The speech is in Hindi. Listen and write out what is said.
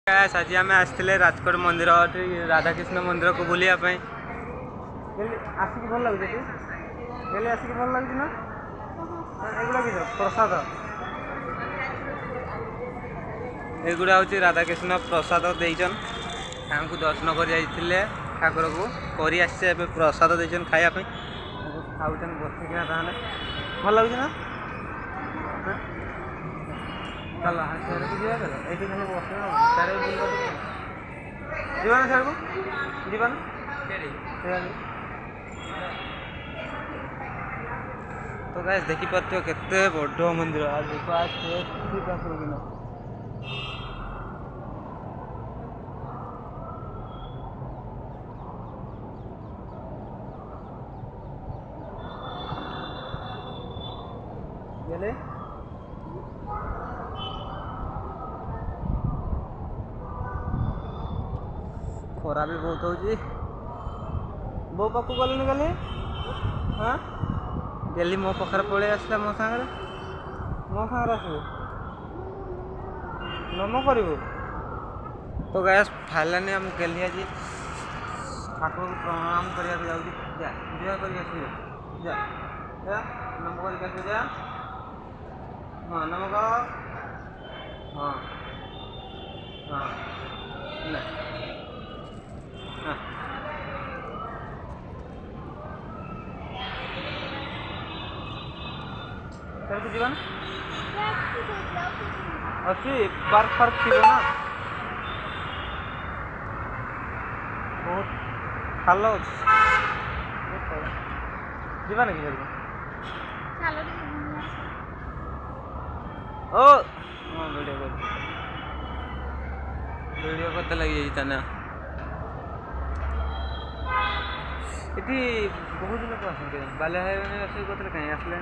आज आम आसते राजकोट मंदिर राधाकृष्ण मंदिर को बुलाया आसिक भल लगे आसिक भल लगे ना एगुड़ा कि प्रसाद एगुड़ा हूँ राधाकृष्ण प्रसाद देचन हमको दर्शन कर जाइए ठाकुर को करी आसे प्रसाद देचन खायापी खाऊन बसिकिना ताने भल लगे ना चल सियाड़ को जाए ये खाली बस सियाड़ जीवाना सियाड़ को जीवाना तो गाइस देखी पार्थ केते बड़ मंदिर आज देखो आज गले खरा भी बहुत हो बो पाक गल गले हाँ गली मो पाखे पलि आसला मो सागर आस नम कर तो गैस फाइलानी आम गली आज ठाकुर को प्रणाम करने जाऊँ जा जा नम कर जा हाँ नमक हाँ हाँ ना हाँ चल जीवन अच्छी पार्क फार्क थी ना बहुत खाल जीवा ना कि ओ वीडियो करते लगी ना ये बहुत लोग आसते बाल्या कहीं आसले